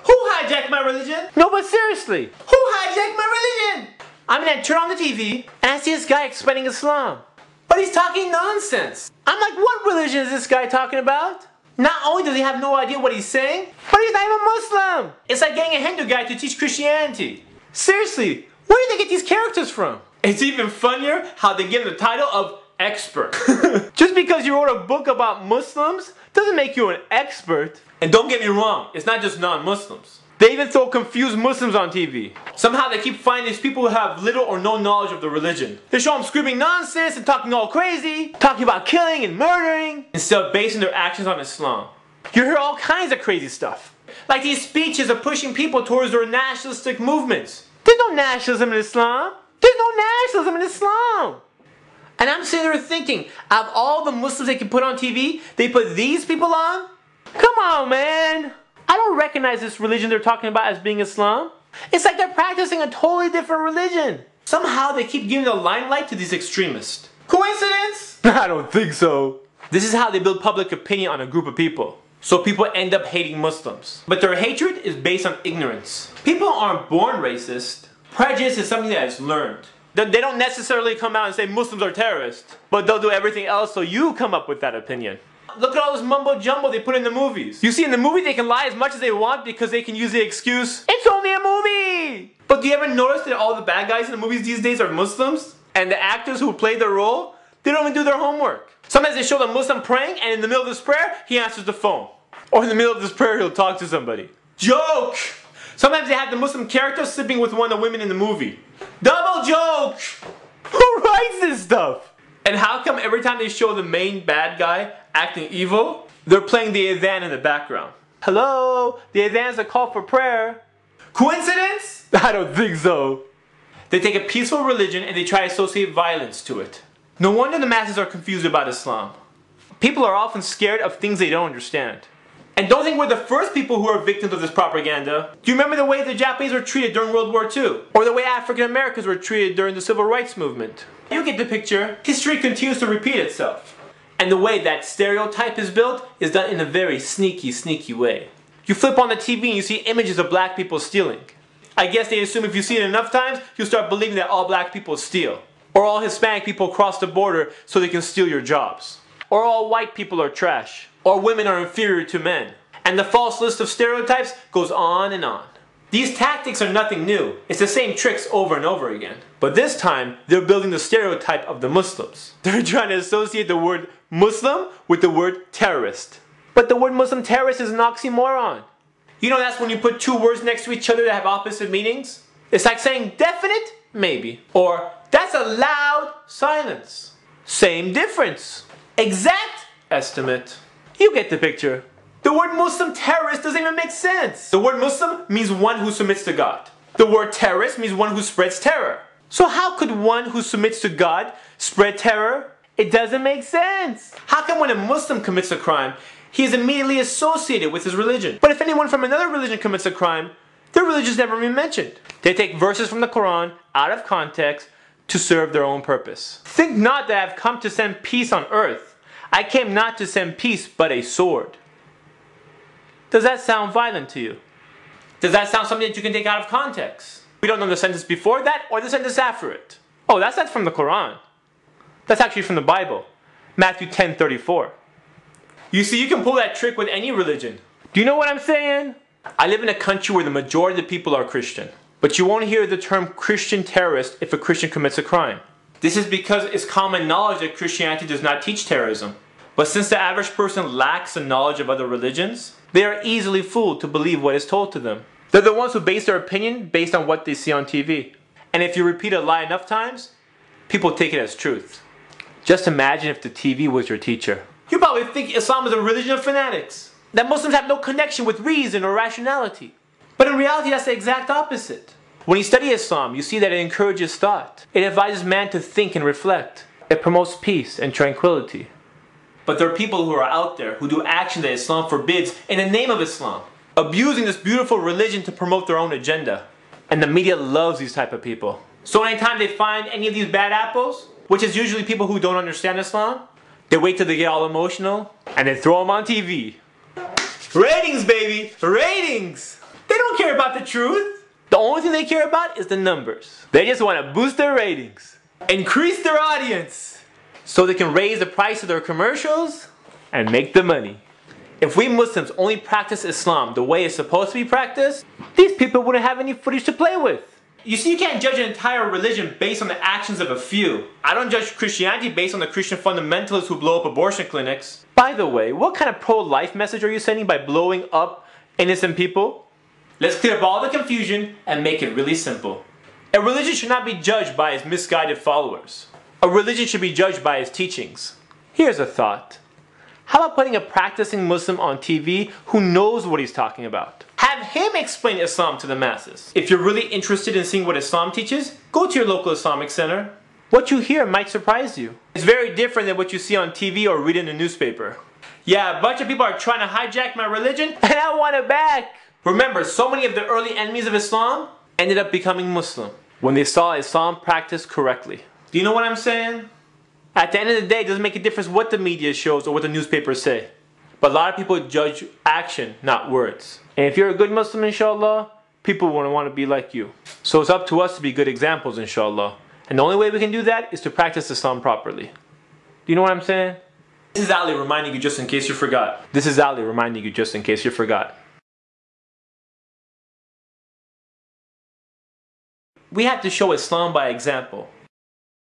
Who hijacked my religion? No, but seriously. Who hijacked my religion? I mean, I turn on the TV and I see this guy explaining Islam. But he's talking nonsense. I'm like, what religion is this guy talking about? Not only does he have no idea what he's saying, but he's not even Muslim. It's like getting a Hindu guy to teach Christianity. Seriously, where do they get these characters from? It's even funnier how they give him the title of expert. Just because you wrote a book about Muslims doesn't make you an expert. And don't get me wrong, it's not just non-Muslims. They even throw confused Muslims on TV. Somehow they keep finding these people who have little or no knowledge of the religion. They show them screaming nonsense and talking all crazy, talking about killing and murdering, instead of basing their actions on Islam. You hear all kinds of crazy stuff. Like these speeches are pushing people towards their nationalistic movements. There's no nationalism in Islam. There's no nationalism in Islam. And I'm sitting there thinking, out of all the Muslims they can put on TV, they put these people on? Come on, man. I don't recognize this religion they're talking about as being Islam. It's like they're practicing a totally different religion. Somehow they keep giving the limelight to these extremists. Coincidence? I don't think so. This is how they build public opinion on a group of people. So people end up hating Muslims. But their hatred is based on ignorance. People aren't born racist. Prejudice is something that is learned. They don't necessarily come out and say Muslims are terrorists, but they'll do everything else so you come up with that opinion. Look at all this mumbo jumbo they put in the movies. You see, in the movie they can lie as much as they want because they can use the excuse, it's only a movie! But do you ever notice that all the bad guys in the movies these days are Muslims? And the actors who play their role, they don't even do their homework. Sometimes they show the Muslim praying and in the middle of this prayer, he answers the phone. Or in the middle of this prayer, he'll talk to somebody. Joke! Sometimes they have the Muslim character sleeping with one of the women in the movie. Double joke! Who writes this stuff? And how come every time they show the main bad guy acting evil, they're playing the adhan in the background? Hello? The adhan is a call for prayer. Coincidence? I don't think so. They take a peaceful religion and they try to associate violence to it. No wonder the masses are confused about Islam. People are often scared of things they don't understand. And don't think we're the first people who are victims of this propaganda. Do you remember the way the Japanese were treated during World War II? Or the way African Americans were treated during the Civil Rights Movement? You get the picture. History continues to repeat itself. And the way that stereotype is built is done in a very sneaky, sneaky way. You flip on the TV and you see images of black people stealing. I guess they assume if you see it enough times, you'll start believing that all black people steal. Or all Hispanic people cross the border so they can steal your jobs. Or all white people are trash. Or women are inferior to men. And the false list of stereotypes goes on and on. These tactics are nothing new. It's the same tricks over and over again. But this time, they're building the stereotype of the Muslims. They're trying to associate the word Muslim with the word terrorist. But the word Muslim terrorist is an oxymoron. You know that's when you put two words next to each other that have opposite meanings? It's like saying definite, maybe. Or that's a loud silence. Same difference. Exact estimate. You get the picture. The word Muslim terrorist doesn't even make sense. The word Muslim means one who submits to God. The word terrorist means one who spreads terror. So how could one who submits to God spread terror? It doesn't make sense. How come when a Muslim commits a crime, he is immediately associated with his religion? But if anyone from another religion commits a crime, their religion's never been mentioned. They take verses from the Quran out of context to serve their own purpose. Think not that I have come to send peace on earth. I came not to send peace, but a sword. Does that sound violent to you? Does that sound something that you can take out of context? We don't know the sentence before that or the sentence after it. Oh, that's not from the Quran. That's actually from the Bible. Matthew 10:34. You see, you can pull that trick with any religion. Do you know what I'm saying? I live in a country where the majority of the people are Christian. But you won't hear the term Christian terrorist if a Christian commits a crime. This is because it's common knowledge that Christianity does not teach terrorism. But since the average person lacks the knowledge of other religions, they are easily fooled to believe what is told to them. They're the ones who base their opinion based on what they see on TV. And if you repeat a lie enough times, people take it as truth. Just imagine if the TV was your teacher. You probably think Islam is a religion of fanatics. That Muslims have no connection with reason or rationality. But in reality, that's the exact opposite. When you study Islam, you see that it encourages thought. It advises man to think and reflect. It promotes peace and tranquility. But there are people who are out there who do action that Islam forbids in the name of Islam, abusing this beautiful religion to promote their own agenda. And the media loves these type of people. So anytime they find any of these bad apples, which is usually people who don't understand Islam, They wait till they get all emotional and then throw them on TV. Ratings, baby! Ratings! They don't care about the truth. The only thing they care about is the numbers. They just want to boost their ratings, increase their audience, so they can raise the price of their commercials and make the money. If we Muslims only practice Islam the way it's supposed to be practiced, these people wouldn't have any footage to play with. You see, you can't judge an entire religion based on the actions of a few. I don't judge Christianity based on the Christian fundamentalists who blow up abortion clinics. By the way, what kind of pro-life message are you sending by blowing up innocent people? Let's clear up all the confusion and make it really simple. A religion should not be judged by its misguided followers. A religion should be judged by its teachings. Here's a thought. How about putting a practicing Muslim on TV who knows what he's talking about? Have him explain Islam to the masses. If you're really interested in seeing what Islam teaches, go to your local Islamic center. What you hear might surprise you. It's very different than what you see on TV or read in the newspaper. Yeah, a bunch of people are trying to hijack my religion, and I want it back. Remember, so many of the early enemies of Islam ended up becoming Muslim when they saw Islam practiced correctly. Do you know what I'm saying? At the end of the day, it doesn't make a difference what the media shows or what the newspapers say. But a lot of people judge action, not words. And if you're a good Muslim, inshallah, people want to be like you. So it's up to us to be good examples, inshallah. And the only way we can do that is to practice Islam properly. Do you know what I'm saying? This is Ali reminding you just in case you forgot. This is Ali reminding you just in case you forgot. We have to show Islam by example.